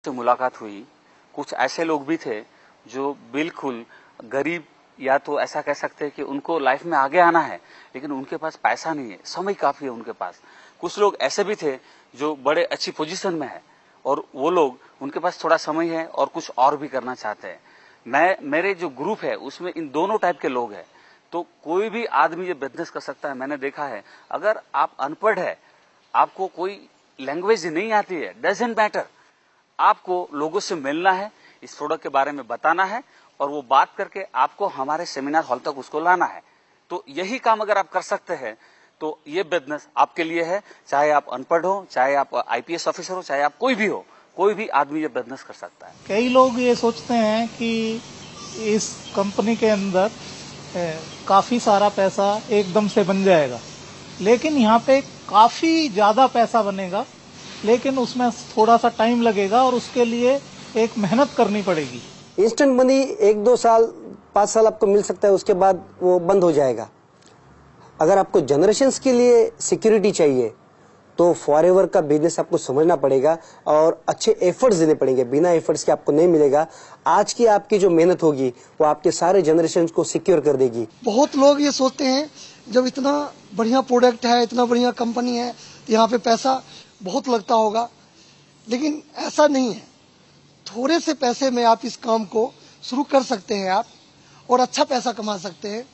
से मुलाकात हुई, कुछ ऐसे लोग भी थे जो बिल्कुल गरीब, या तो ऐसा कह सकते हैं कि उनको लाइफ में आगे आना है लेकिन उनके पास पैसा नहीं है, समय काफी है उनके पास। कुछ लोग ऐसे भी थे जो बड़े अच्छी पोजीशन में है और वो लोग, उनके पास थोड़ा समय है और कुछ और भी करना चाहते हैं। मेरे जो ग्रुप है उसमें इन दोनों टाइप के लोग हैं। तो कोई भी आदमी ये बिजनेस कर सकता है। मैंने देखा है, अगर आप अनपढ़ है, आपको कोई लैंग्वेज नहीं आती है, डजंट मैटर, आपको लोगों से मिलना है, इस प्रोडक्ट के बारे में बताना है और वो बात करके आपको हमारे सेमिनार हॉल तक उसको लाना है। तो यही काम अगर आप कर सकते हैं तो ये बिजनेस आपके लिए है। चाहे आप अनपढ़ हो, चाहे आप आईपीएस ऑफिसर हो, चाहे आप कोई भी हो, कोई भी आदमी ये बिजनेस कर सकता है। कई लोग ये सोचते हैं कि इस कंपनी के अंदर काफी सारा पैसा एकदम से बन जाएगा, लेकिन यहाँ पे काफी ज्यादा पैसा बनेगा, लेकिन उसमें थोड़ा सा टाइम लगेगा और उसके लिए एक मेहनत करनी पड़ेगी। इंस्टेंट मनी 1-2 साल 5 साल आपको मिल सकता है, उसके बाद वो बंद हो जाएगा। अगर आपको जनरेशंस के लिए सिक्योरिटी चाहिए तो फॉरएवर का बिजनेस आपको समझना पड़ेगा और अच्छे एफर्ट्स देने पड़ेंगे। बिना एफर्ट्स के आपको नहीं मिलेगा। आज की आपकी जो मेहनत होगी वो आपके सारे जनरेशंस को सिक्योर कर देगी। बहुत लोग ये सोचते हैं जब इतना बढ़िया प्रोडक्ट है, इतना बढ़िया कंपनी है, तो यहाँ पे पैसा बहुत लगता होगा, लेकिन ऐसा नहीं है। थोड़े से पैसे में आप इस काम को शुरू कर सकते हैं आप, और अच्छा पैसा कमा सकते हैं।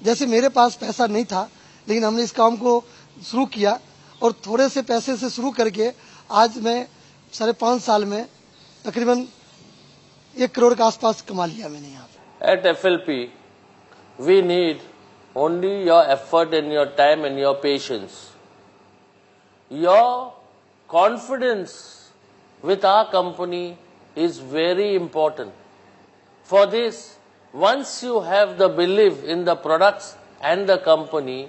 जैसे मेरे पास पैसा नहीं था, लेकिन हमने इस काम को शुरू किया और थोड़े से पैसे से शुरू करके आज मैं 5.5 साल में तकरीबन 1 करोड़ के आसपास कमा लिया मैंने यहाँ पे। At FLP, we need only your effort and your time and your patience. Your confidence with our company is very important. For this, once you have the belief in the products and the company,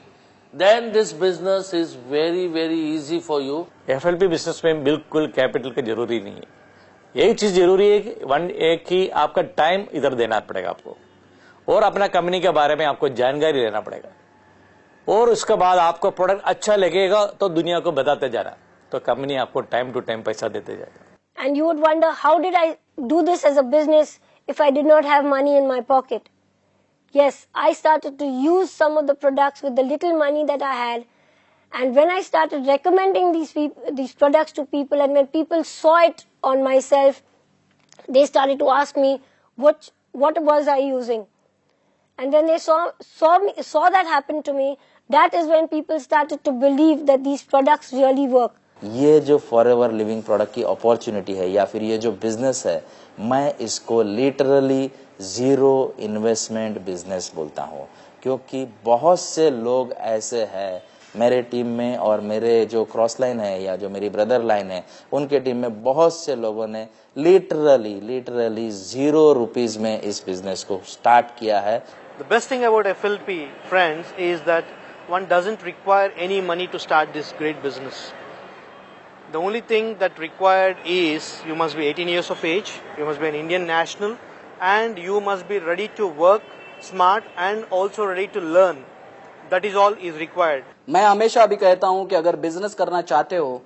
then this business is very very easy for you. FLP business में बिल्कुल capital की जरूरी नहीं है। यही चीज जरूरी है कि आपका टाइम इधर देना पड़ेगा आपको, और अपना कंपनी के बारे में आपको जानकारी लेना पड़ेगा, और उसके बाद आपको प्रोडक्ट अच्छा लगेगा तो दुनिया को बताते जाना, तो कंपनी आपको टाइम टू टाइम पैसा देते जाएगा। And you would wonder, how did I do this as a business if I did not have money in my pocket? Yes, I started to use some of the products with the little money that I had, and when I started recommending these products to people, and when people saw it on myself, they started to ask me what was I using, and then they saw that happen to me. That is when people started to believe that these products really work. ये जो forever living product की opportunity है या फिर ये जो business है, मैं इसको लिटरली जीरो इन्वेस्टमेंट बिजनेस बोलता हूँ, क्योंकि बहुत से लोग ऐसे हैं मेरे टीम में और मेरे जो क्रॉस लाइन है या जो मेरी ब्रदर लाइन है उनके टीम में बहुत से लोगों ने लिटरली 0 रुपीस में इस बिजनेस को स्टार्ट किया है। The best thing about FLP, friends, is that one doesn't require any money to start this great business. The only thing that required is you must be 18 years of age, you must be an Indian national, and you must be ready to work smart and also ready to learn. That is all is required. मैं हमेशा भी कहता हूं कि अगर business करना चाहते हो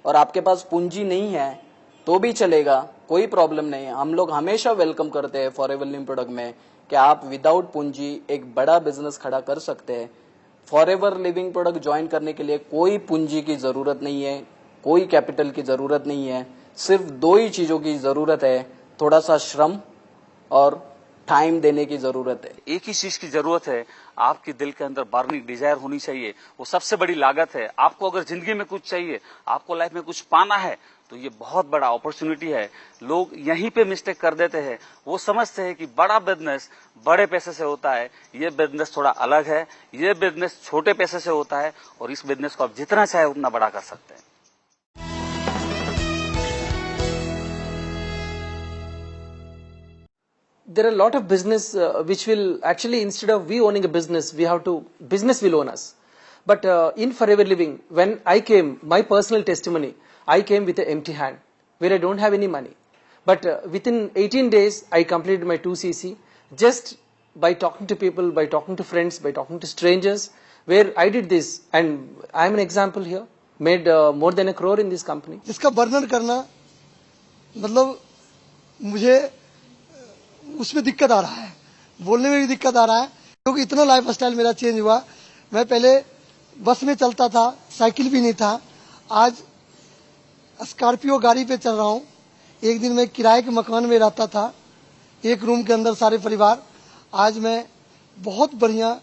और आपके पास पूंजी नहीं है तो भी चलेगा, कोई प्रॉब्लम नहीं है। हम लोग हमेशा वेलकम करते हैं फॉरएवर लिविंग प्रोडक्ट में कि आप विदाउट पूंजी एक बड़ा बिजनेस खड़ा कर सकते हैं। फॉरएवर लिविंग प्रोडक्ट ज्वाइन करने के लिए कोई पूंजी की जरूरत नहीं है, कोई कैपिटल की जरूरत नहीं है। सिर्फ 2 ही चीजों की जरूरत है, थोड़ा सा श्रम और टाइम देने की जरूरत है। एक ही चीज की जरूरत है, आपके दिल के अंदर बर्निंग डिजायर होनी चाहिए। वो सबसे बड़ी लागत है। आपको अगर जिंदगी में कुछ चाहिए, आपको लाइफ में कुछ पाना है, तो ये बहुत बड़ा अपॉर्चुनिटी है। लोग यहीं पे मिस्टेक कर देते हैं। वो समझते हैं कि बड़ा बिजनेस बड़े पैसे से होता है। ये बिजनेस थोड़ा अलग है। ये बिजनेस छोटे पैसे से होता है और इस बिजनेस को आप जितना चाहे उतना बड़ा कर सकते हैं। There are a lot of business which will actually, instead of we owning a business, business will own us. But in Forever Living, when I came, my personal testimony, I came with an empty hand, where I don't have any money. But within 18 days, I completed my 2cc, just by talking to people, by talking to friends, by talking to strangers, where I did this. And I am an example here, made more than 1 crore in this company. इसका वर्णन करना मतलब मुझे उसमें दिक्कत आ रहा है, बोलने में भी दिक्कत आ रहा है, क्योंकि इतना लाइफ स्टाइल मेरा चेंज हुआ। मैं पहले बस में चलता था, साइकिल भी नहीं था, आज स्कॉर्पियो गाड़ी पे चल रहा हूँ। एक दिन मैं किराए के मकान में रहता था, एक रूम के अंदर सारे परिवार। आज मैं बहुत बढ़िया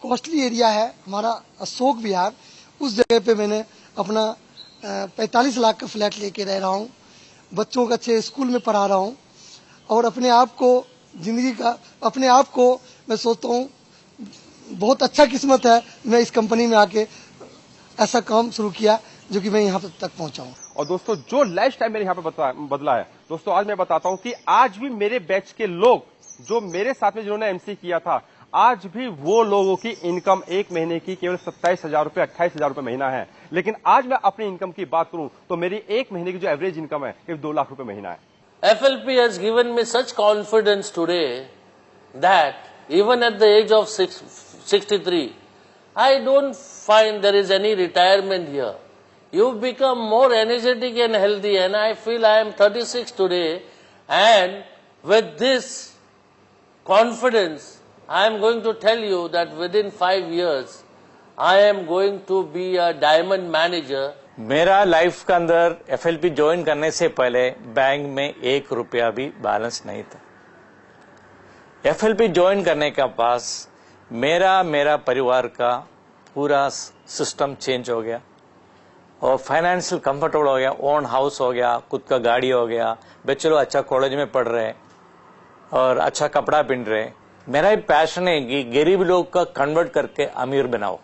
कॉस्टली एरिया है हमारा अशोक विहार, उस जगह पे मैंने अपना 45 लाख का फ्लैट लेके रह रहा हूँ, बच्चों को अच्छे स्कूल में पढ़ा रहा हूँ और अपने आप को जिंदगी का अपने आप को मैं सोचता हूँ बहुत अच्छा किस्मत है मैं इस कंपनी में आके ऐसा काम शुरू किया जो कि मैं यहाँ तक पहुँचा हूँ। और दोस्तों जो लाइफस्टाइल मेरे यहाँ पे बदला है दोस्तों, आज मैं बताता हूँ कि आज भी मेरे बैच के लोग जो मेरे साथ में जिन्होंने एमसी किया था, आज भी वो लोगों की इनकम एक महीने की केवल 27,000 रुपए 28,000 रुपए महीना है। लेकिन आज मैं अपनी इनकम की बात करूं तो मेरी एक महीने की जो एवरेज इनकम है करीब 2 लाख रुपए महीना है। FLP has given me such confidence today that even at the age of 63, I don't find there is any retirement here. You've become more energetic and healthy, and I feel I am 36 today, and with this confidence, I am going to tell you that within 5 years, I am going to be a diamond manager. मेरा life के अंदर FLP join करने से पहले bank में 1 रुपया भी balance नहीं था। FLP ज्वाइन करने के पास मेरा परिवार का पूरा सिस्टम चेंज हो गया और फाइनेंशियल कंफर्टेबल हो गया, ओन हाउस हो गया, खुद का गाड़ी हो गया, बच्चे लोग अच्छा कॉलेज में पढ़ रहे और अच्छा कपड़ा पहन रहे। मेरा ही पैशन है कि गरीब लोग का कन्वर्ट करके अमीर बनाओ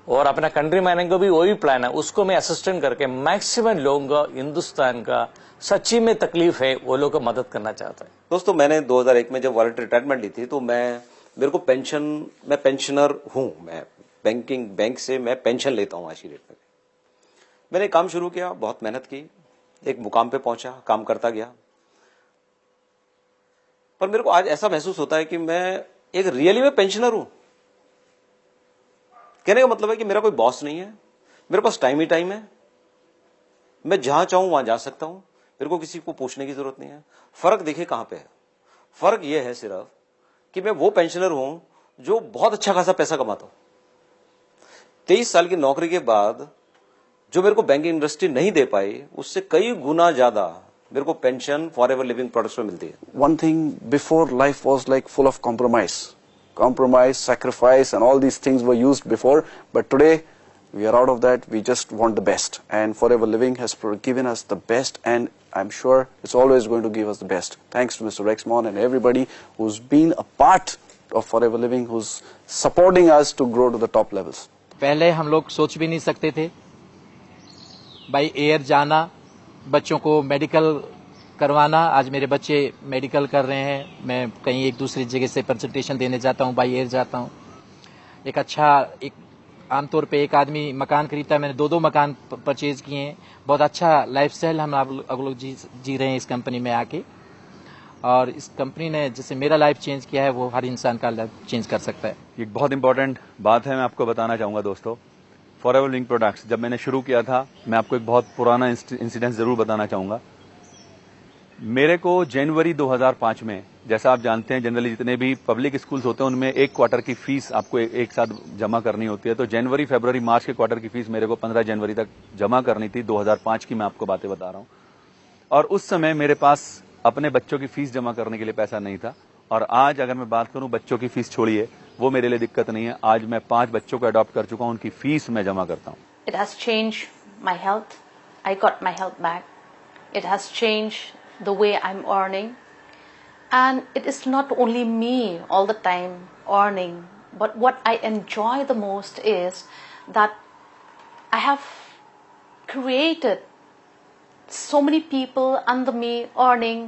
और अपना कंट्री मैनेजमेंट को भी वही प्लान है, उसको मैं असिस्टेंट करके मैक्सिमम लोगों का हिंदुस्तान का सच्ची में तकलीफ है वो लोग को मदद करना चाहता है। दोस्तों मैंने 2001 में जब वॉलंटरी रिटायरमेंट ली थी तो मेरे को मैं पेंशनर हूं, मैं बैंक से मैं पेंशन लेता हूं आज की डेट में। मैंने काम शुरू किया, बहुत मेहनत की, एक मुकाम पे पहुंचा, काम करता गया, पर मेरे को आज ऐसा महसूस होता है कि मैं एक रियली में पेंशनर हूं। कहने का मतलब है कि मेरा कोई बॉस नहीं है, मेरे पास टाइम ही टाइम है, मैं जहां चाहूं वहां जा सकता हूं, मेरे को किसी को पूछने की जरूरत नहीं है। फर्क देखिए कहां पे है, फर्क यह है सिर्फ कि मैं वो पेंशनर हूं जो बहुत अच्छा खासा पैसा कमाता हूं। 23 साल की नौकरी के बाद जो मेरे को बैंकिंग इंडस्ट्री नहीं दे पाई, उससे कई गुना ज्यादा मेरे को पेंशन फॉरएवर लिविंग प्रोडक्ट्स में मिलती है। One thing before life was like full of compromise, sacrifice, and all these things were used before. But today we are out of that. We just want the best, and Forever Living has given us the best, and I'm sure it's always going to give us the best. Thanks to Mr. Rexmon and everybody who's been a part of Forever Living, who's supporting us to grow to the top levels. पहले हम लोग सोच भी नहीं सकते थे by air जाना, बच्चों को मेडिकल करवाना। आज मेरे बच्चे मेडिकल कर रहे हैं, मैं कहीं एक दूसरी जगह से प्रेजेंटेशन देने जाता हूं, बाई एयर जाता हूं। एक आमतौर पे एक आदमी मकान खरीदता है, मैंने 2 मकान परचेज किए हैं। बहुत अच्छा लाइफस्टाइल हम आप लोग जी रहे हैं इस कंपनी में आके, और इस कंपनी ने जैसे मेरा लाइफ चेंज किया है वो हर इंसान का लाइफ चेंज कर सकता है। एक बहुत इंपॉर्टेंट बात है, मैं आपको बताना चाहूंगा दोस्तों। फॉरएवर लिविंग प्रोडक्ट्स जब मैंने शुरू किया था, मैं आपको एक बहुत पुराना इंसिडेंट जरूर बताना चाहूंगा। मेरे को जनवरी 2005 में, जैसा आप जानते हैं जनरली जितने भी पब्लिक स्कूल्स होते हैं उनमें 1 क्वार्टर की फीस आपको एक साथ जमा करनी होती है। तो जनवरी, फरवरी, मार्च के क्वार्टर की फीस मेरे को 15 जनवरी तक जमा करनी थी। 2005 की मैं आपको बातें बता रहा हूं। और उस समय मेरे पास अपने बच्चों की फीस जमा करने के लिए पैसा नहीं था। और आज अगर मैं बात करूं, बच्चों की फीस छोड़िए, वो मेरे लिए दिक्कत नहीं है। आज मैं 5 बच्चों को अडॉप्ट कर चुका हूं, उनकी फीस मैं जमा करता हूं। It has changed my health. I got my health back. It has changed the way I'm earning. And it is not only me all the time earning, but what I enjoy the most is that I have created so many people under me earning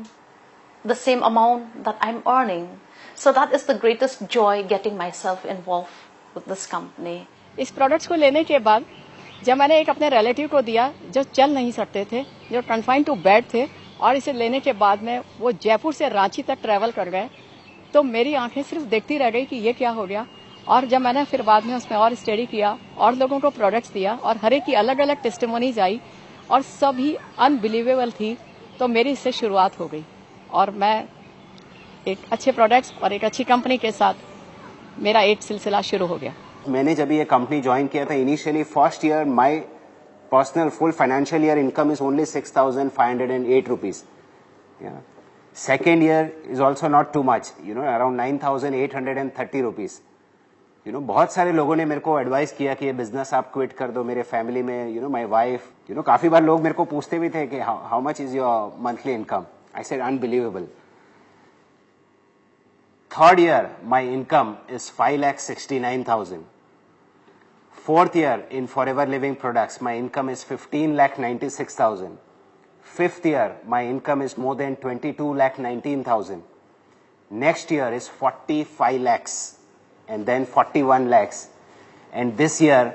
the same amount that I'm earning. So that is the greatest joy, getting myself involved with this company. इस products को लेने के बाद जब मैंने एक अपने relative को दिया जो चल नहीं सकते थे, जो कन्फाइंड टू बेड थे, और इसे लेने के बाद में वो जयपुर से रांची तक ट्रैवल कर गए, तो मेरी आंखें सिर्फ देखती रह गई कि ये क्या हो गया। और जब मैंने फिर बाद में उसमें और स्टडी किया और लोगों को प्रोडक्ट्स दिया और हर एक की अलग अलग टेस्टिमोनीज आई, और सभी अनबिलीवेबल थी। तो मेरी इससे शुरुआत हो गई और मैं एक अच्छे प्रोडक्ट्स और एक अच्छी कंपनी के साथ मेरा एक सिलसिला शुरू हो गया। मैंने जब ये कंपनी ज्वाइन किया था, initially first year my personal full financial year income is only 6,508 rupees. Second year is also not too much, around 9,830 rupees. बहुत सारे लोगों ने मेरे को एडवाइस किया कि ये बिजनेस आप क्विट कर दो। मेरे फैमिली में माय वाइफ, काफी बार लोग मेरे को पूछते भी थे कि how much is your monthly income. I said unbelievable. Third year, my income is 5,69,000. Fourth year in Forever Living Products, my income is 15,96,000. Fifth year, my income is more than 22,19,000. Next year is 45 lakhs and then 41 lakhs. And this year,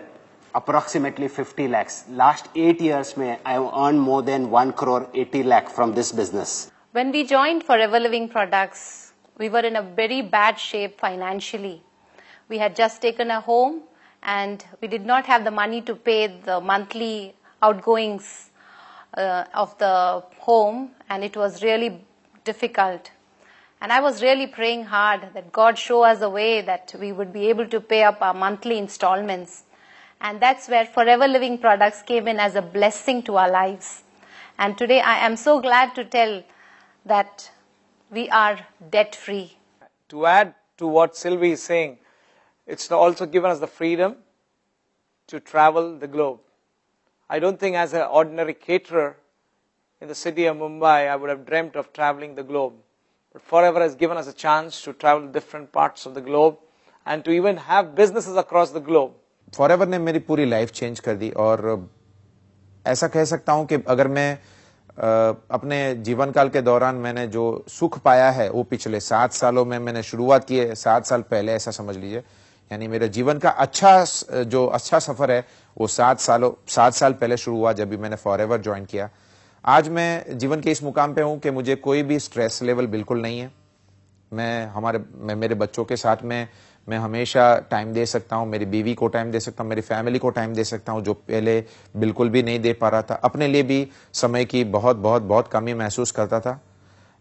approximately 50 lakhs. Last 8 years, I have earned more than 1 crore 80 lakh from this business. When we joined Forever Living Products, we were in a very bad shape financially. We had just taken a home and we did not have the money to pay the monthly outgoings of the home, and it was really difficult. And I was really praying hard that God show us a way that we would be able to pay up our monthly installments. And that's where Forever Living Products came in as a blessing to our lives. And today I am so glad to tell that we are debt free. To add to what Sylvie is saying, it's also given us the freedom to travel the globe. I don't think as an ordinary caterer in the city of Mumbai, I would have dreamt of traveling the globe. But Forever has given us a chance to travel different parts of the globe and to even have businesses across the globe. Forever ने मेरी पूरी life change कर दी और ऐसा कह सकता हूं कि अगर मैं अपने जीवन काल के दौरान मैंने जो सुख पाया है वो पिछले 7 सालों में मैंने शुरुआत की है 7 साल पहले, ऐसा समझ लीजिए। यानी मेरे जीवन का अच्छा सफर है वो 7 साल पहले शुरू हुआ जब भी मैंने फॉरएवर ज्वाइन किया। आज मैं जीवन के इस मुकाम पे हूं कि मुझे कोई भी स्ट्रेस लेवल बिल्कुल नहीं है। मैं मेरे बच्चों के साथ में मैं हमेशा टाइम दे सकता हूं, मेरी बीवी को टाइम दे सकता हूं, मेरी फैमिली को टाइम दे सकता हूं, जो पहले बिल्कुल भी नहीं दे पा रहा था। अपने लिए भी समय की बहुत कमी महसूस करता था।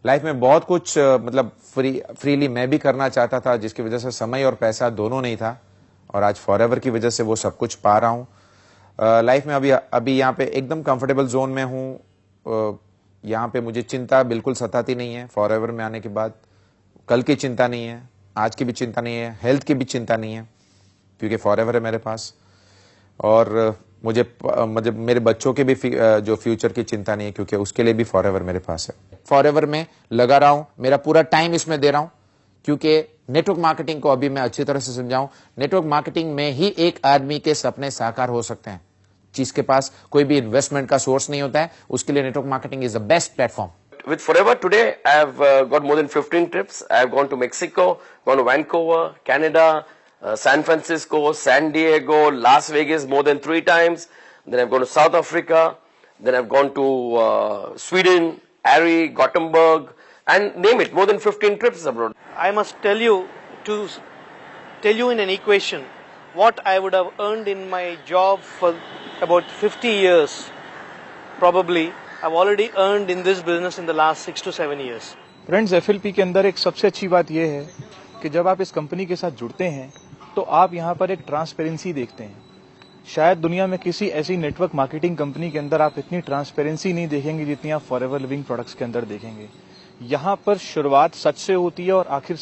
लाइफ में बहुत कुछ मतलब फ्रीली मैं भी करना चाहता था, जिसकी वजह से समय और पैसा दोनों नहीं था, और आज फॉरएवर की वजह से वो सब कुछ पा रहा हूं। लाइफ में अभी यहाँ पे एकदम कंफर्टेबल जोन में हूं। यहाँ पे मुझे चिंता बिल्कुल सताती नहीं है। फॉरएवर में आने के बाद कल की चिंता नहीं है, आज की भी चिंता नहीं है, हेल्थ की भी चिंता नहीं है, क्योंकि फॉरएवर है मेरे पास। और मुझे मेरे बच्चों के भी जो फ्यूचर की चिंता नहीं है, क्योंकि उसके लिए भी फॉरएवर मेरे पास है। फॉरएवर में लगा रहा हूं, मेरा पूरा टाइम इसमें दे रहा हूं, क्योंकि नेटवर्क मार्केटिंग को अभी मैं अच्छी तरह से समझाऊं। नेटवर्क मार्केटिंग में ही एक आदमी के सपने साकार हो सकते हैं। जिसके पास कोई भी इन्वेस्टमेंट का सोर्स नहीं होता है, उसके लिए network marketing is the best platform. With Forever today, I have got more than 15 trips. I have gone to Mexico, gone to Vancouver, Canada, San Francisco, San Diego, Las Vegas more than 3 times. Then I've gone to South Africa. Then I've gone to Sweden, Ari, Gothenburg, and name it, more than 15 trips abroad. I must tell you in an equation what I would have earned in my job for about 50 years, probably. I've already earned in this business in the last 6 to 7 years. Friends, FLP के अंदर एक सबसे अच्छी बात यह है कि जब आप इस कंपनी के साथ जुड़ते हैं तो आप यहाँ पर एक ट्रांसपेरेंसी देखते हैं। शायद दुनिया में किसी ऐसी नेटवर्क मार्केटिंग कंपनी के अंदर आप इतनी ट्रांसपेरेंसी नहीं देखेंगे जितनी आप फॉरएवर लिविंग प्रोडक्ट्स के अंदर देखेंगे। यहाँ पर शुरुआत सच से होती है और आखिर